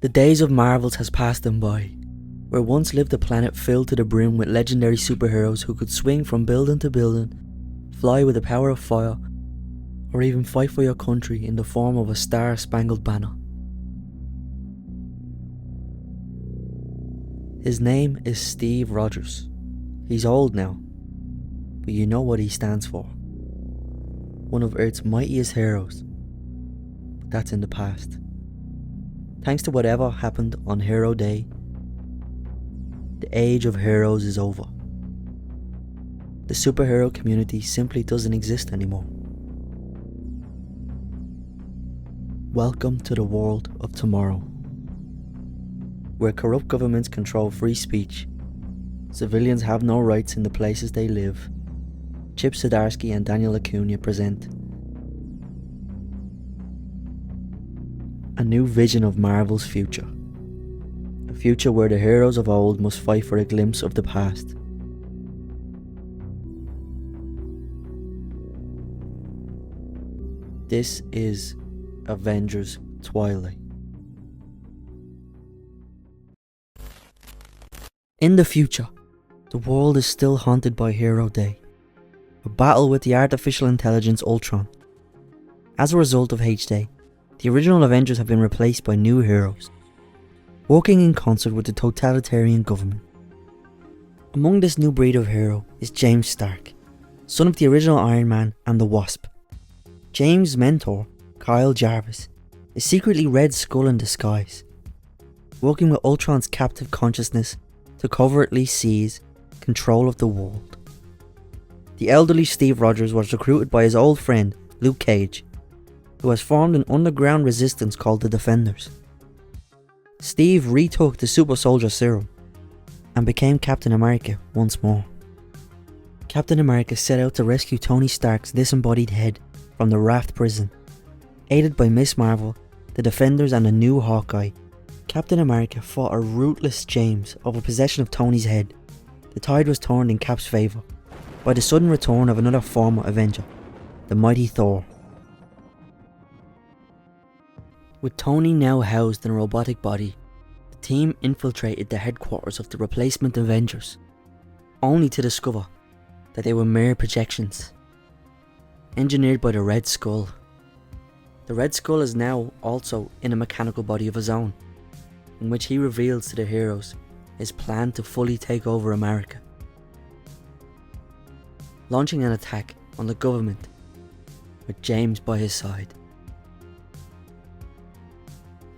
The days of Marvels has passed them by, where once lived a planet filled to the brim with legendary superheroes who could swing from building to building, fly with the power of fire, or even fight for your country in the form of a star-spangled banner. His name is Steve Rogers. He's old now, but you know what he stands for. One of Earth's mightiest heroes, but that's in the past. Thanks to whatever happened on Hero Day, the age of heroes is over. The superhero community simply doesn't exist anymore. Welcome to the world of tomorrow, where corrupt governments control free speech, civilians have no rights in the places they live. Chip Zdarsky and Daniel Acuna present a new vision of Marvel's future. A future where the heroes of old must fight for a glimpse of the past. This is Avengers Twilight. In the future, the world is still haunted by Hero Day, a battle with the artificial intelligence Ultron. As a result of H-Day, the original Avengers have been replaced by new heroes, working in concert with the totalitarian government. Among this new breed of hero is James Stark, son of the original Iron Man and the Wasp. James' mentor, Kyle Jarvis, is secretly Red Skull in disguise, working with Ultron's captive consciousness to covertly seize control of the world. The elderly Steve Rogers was recruited by his old friend Luke Cage, who has formed an underground resistance called the Defenders. Steve retook the super soldier serum and became Captain America once more. Captain America set out to rescue Tony Stark's disembodied head from the Raft prison. Aided by Miss Marvel, the Defenders and a new Hawkeye, Captain America fought a ruthless James over possession of Tony's head. The tide was turned in Cap's favour by the sudden return of another former Avenger, the mighty Thor. With Tony now housed in a robotic body, the team infiltrated the headquarters of the replacement Avengers, only to discover that they were mere projections, engineered by the Red Skull. The Red Skull is now also in a mechanical body of his own, in which he reveals to the heroes his plan to fully take over America, launching an attack on the government with James by his side.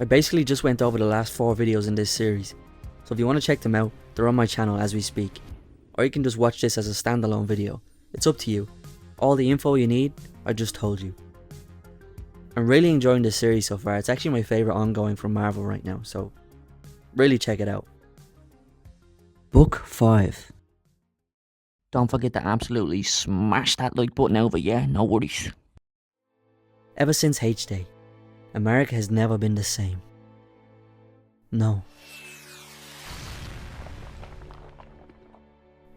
I basically just went over the last 4 videos in this series, so if you want to check them out, they're on my channel as we speak, or you can just watch this as a standalone video. It's up to you. All the info you need, I just told you. I'm really enjoying this series so far. It's actually my favourite ongoing from Marvel right now, so really check it out. Book 5. Don't forget to absolutely smash that like button over, yeah? No worries. Ever since H-Day, America has never been the same. No.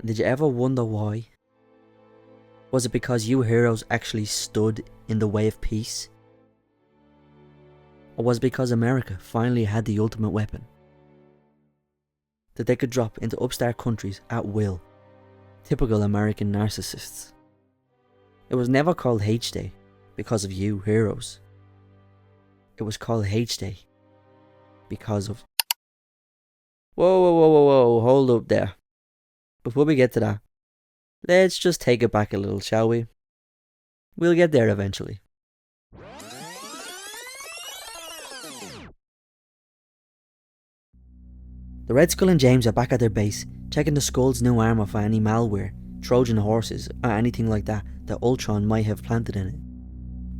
Did you ever wonder why? Was it because you heroes actually stood in the way of peace? Or was it because America finally had the ultimate weapon that they could drop into upstart countries at will? Typical American narcissists. It was never called H-Day because of you heroes. It was called H-Day because of... Whoa, hold up there. Before we get to that, let's just take it back a little, shall we? We'll get there eventually. The Red Skull and James are back at their base, checking the Skull's new armour for any malware, Trojan horses, or anything like that Ultron might have planted in it.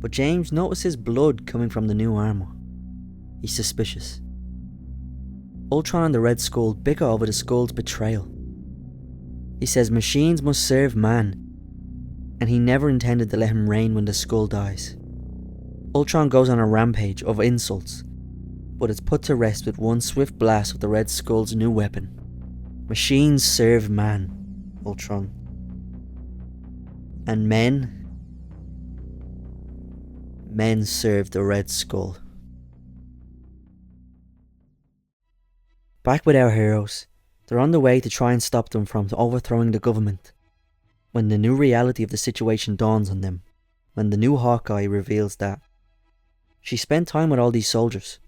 But James notices blood coming from the new armour. He's suspicious. Ultron and the Red Skull bicker over the Skull's betrayal. He says machines must serve man, and he never intended to let him reign when the Skull dies. Ultron goes on a rampage of insults, but it's put to rest with one swift blast of the Red Skull's new weapon. Machines serve man, Ultron. And men serve the Red Skull. Back with our heroes, they're on their way to try and stop them from overthrowing the government. When the new reality of the situation dawns on them, when the new Hawkeye reveals that she spent time with all these soldiers.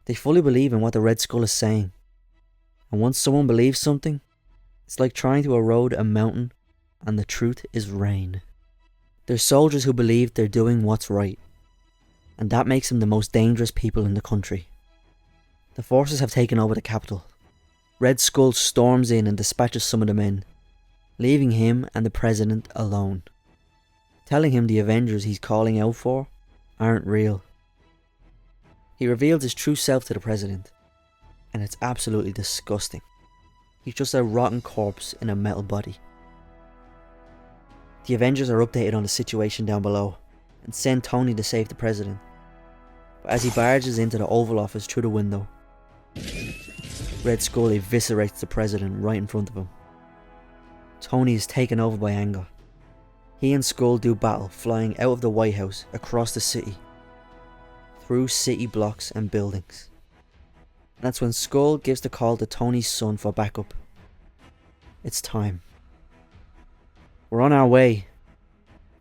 They fully believe in what the Red Skull is saying. And once someone believes something, it's like trying to erode a mountain and the truth is rain. There's soldiers who believe they're doing what's right, and that makes them the most dangerous people in the country. The forces have taken over the capital. Red Skull storms in and dispatches some of the men, leaving him and the president alone, telling him the Avengers he's calling out for aren't real. He reveals his true self to the president, and it's absolutely disgusting. He's just a rotten corpse in a metal body. The Avengers are updated on the situation down below and send Tony to save the president. But as he barges into the Oval Office through the window, Red Skull eviscerates the president right in front of him. Tony is taken over by anger. He and Skull do battle, flying out of the White House, across the city, through city blocks and buildings. And that's when Skull gives the call to Tony's son for backup. It's time. We're on our way.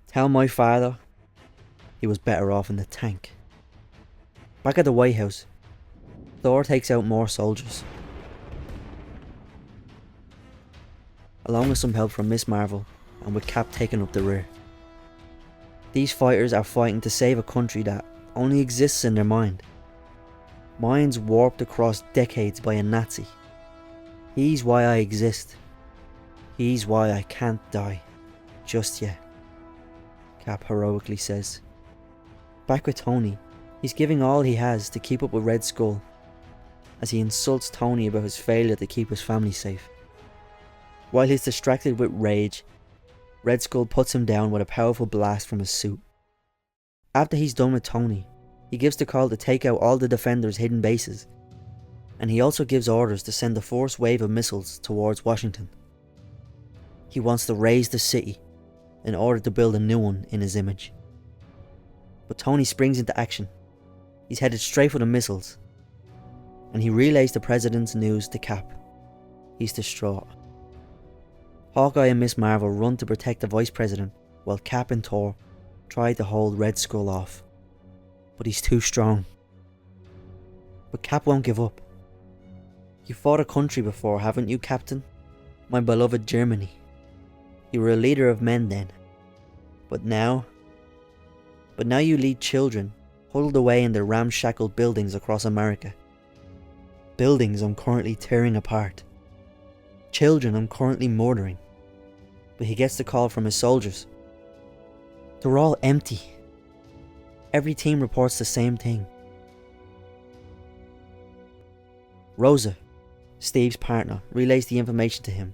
Tell my father he was better off in the tank. Back at the White House, Thor takes out more soldiers, along with some help from Miss Marvel and with Cap taking up the rear. These fighters are fighting to save a country that only exists in their mind. Minds warped across decades by a Nazi. He's why I exist. He's why I can't die. Just yet, Cap heroically says. Back with Tony, he's giving all he has to keep up with Red Skull, as he insults Tony about his failure to keep his family safe. While he's distracted with rage, Red Skull puts him down with a powerful blast from his suit. After he's done with Tony, he gives the call to take out all the Defenders' hidden bases, and he also gives orders to send a force wave of missiles towards Washington. He wants to raise the city in order to build a new one in his image. But Tony springs into action. He's headed straight for the missiles, and he relays the president's news to Cap. He's distraught. Hawkeye and Miss Marvel run to protect the vice president, while Cap and Thor try to hold Red Skull off. But he's too strong. But Cap won't give up. You fought a country before, haven't you, Captain? My beloved Germany. You were a leader of men then. But now you lead children huddled away in their ramshackle buildings across America. Buildings I'm currently tearing apart. Children I'm currently murdering. But he gets the call from his soldiers. They're all empty. Every team reports the same thing. Rosa, Steve's partner, relays the information to him,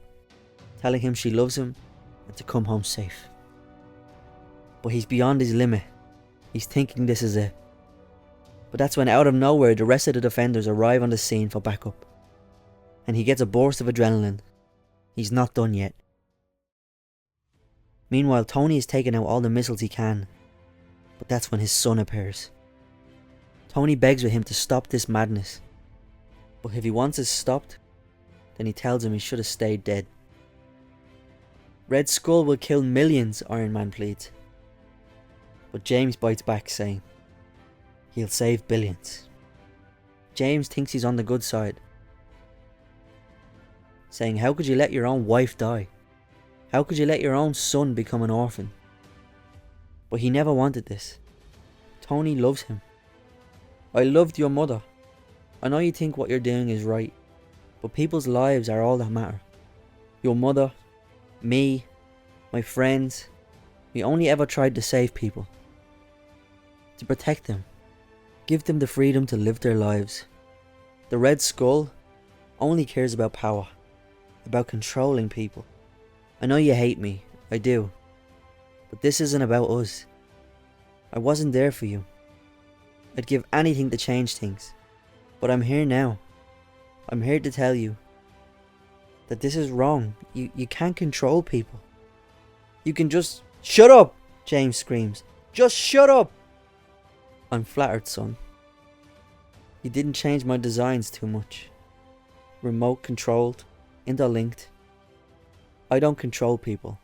telling him she loves him and to come home safe. But he's beyond his limit. He's thinking this is it. But that's when out of nowhere the rest of the Defenders arrive on the scene for backup. And he gets a burst of adrenaline. He's not done yet. Meanwhile, Tony is taking out all the missiles he can. But that's when his son appears. Tony begs with him to stop this madness. But if he wants it stopped, then he tells him he should have stayed dead. Red Skull will kill millions, Iron Man pleads. But James bites back, saying he'll save billions. James thinks he's on the good side, saying, how could you let your own wife die? How could you let your own son become an orphan? But he never wanted this. Tony loves him. I loved your mother. I know you think what you're doing is right, but people's lives are all that matter. Your mother, me, my friends, we only ever tried to save people. To protect them. Give them the freedom to live their lives. The Red Skull only cares about power. About controlling people. I know you hate me. I do. But this isn't about us. I wasn't there for you. I'd give anything to change things. But I'm here now. I'm here to tell you that this is wrong. You can't control people. You can just... Shut up! James screams. Just shut up! I'm flattered, son. You didn't change my designs too much. remote controlled, interlinked. I don't control people,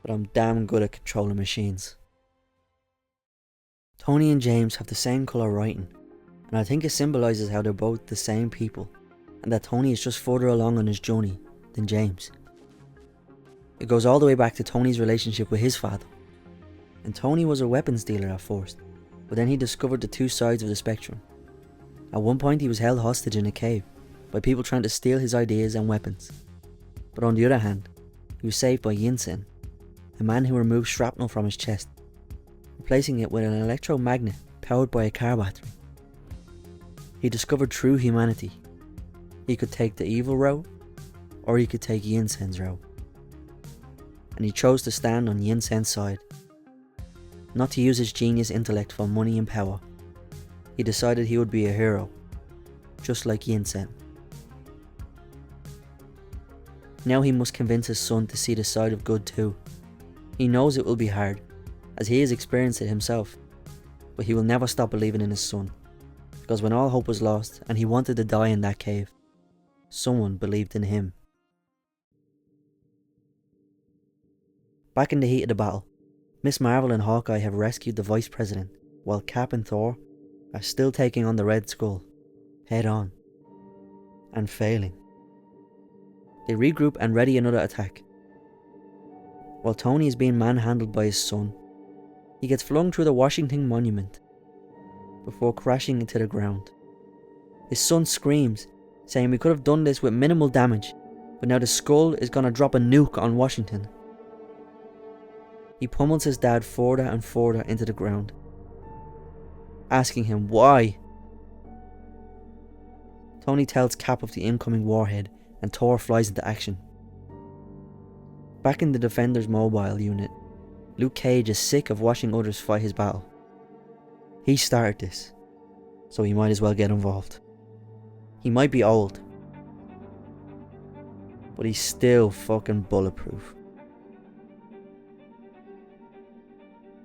but I'm damn good at controlling machines. Tony and James have the same colour writing, and I think it symbolises how they're both the same people, and that Tony is just further along on his journey than James. It goes all the way back to Tony's relationship with his father, and Tony was a weapons dealer at first, but then he discovered the two sides of the spectrum. At one point he was held hostage in a cave by people trying to steal his ideas and weapons, but on the other hand, he was saved by Yinsen, a man who removed shrapnel from his chest, replacing it with an electromagnet powered by a car battery. He discovered true humanity. He could take the evil route, or he could take Yinsen's route. And he chose to stand on Yinsen's side. Not to use his genius intellect for money and power. He decided he would be a hero, just like Yinsen. Now he must convince his son to see the side of good too. He knows it will be hard, as he has experienced it himself, but he will never stop believing in his son, because when all hope was lost and he wanted to die in that cave, someone believed in him. Back in the heat of the battle, Miss Marvel and Hawkeye have rescued the Vice President, while Cap and Thor are still taking on the Red Skull, head on, and failing. They regroup and ready another attack. While Tony is being manhandled by his son, he gets flung through the Washington Monument before crashing into the ground. His son screams, saying we could have done this with minimal damage, but now the skull is gonna drop a nuke on Washington. He pummels his dad further and further into the ground, asking him why. Tony tells Cap of the incoming warhead and Thor flies into action. Back in the Defenders mobile unit, Luke Cage is sick of watching others fight his battle. He started this, so he might as well get involved. He might be old, but he's still fucking bulletproof.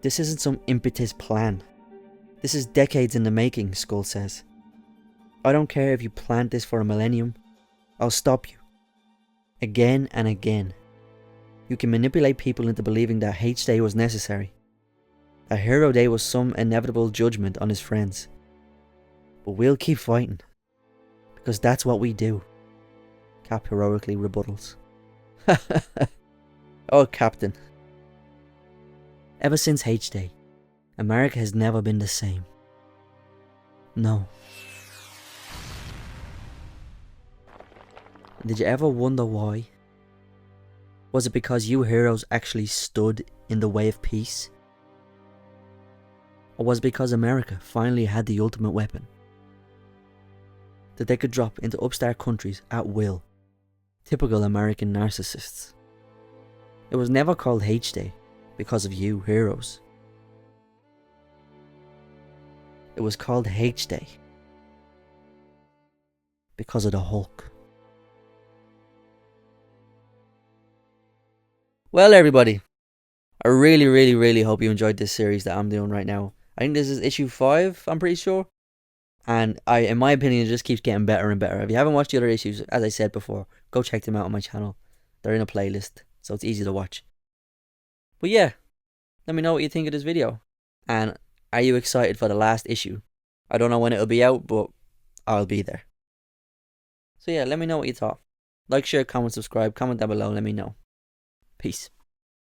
This isn't some impetus plan. This is decades in the making, Skull says. I don't care if you plant this for a millennium, I'll stop you. Again and again. You can manipulate people into believing that H-Day was necessary. That Hero Day was some inevitable judgment on his friends. But we'll keep fighting. Because that's what we do. Cap heroically rebuttals. Oh, Captain. Ever since H-Day, America has never been the same. No. Did you ever wonder why? Was it because you heroes actually stood in the way of peace? Or was it because America finally had the ultimate weapon that they could drop into upstart countries at will? Typical American narcissists. It was never called H-Day because of you heroes. It was called H-Day because of the Hulk. Well, everybody, I really hope you enjoyed this series that I'm doing right now. I think this is issue 5, I'm pretty sure. And in my opinion, it just keeps getting better and better. If you haven't watched the other issues, as I said before, go check them out on my channel. They're in a playlist, so it's easy to watch. But yeah, let me know what you think of this video. And are you excited for the last issue? I don't know when it'll be out, but I'll be there. So yeah, let me know what you thought. Like, share, comment, subscribe, comment down below, let me know. Peace.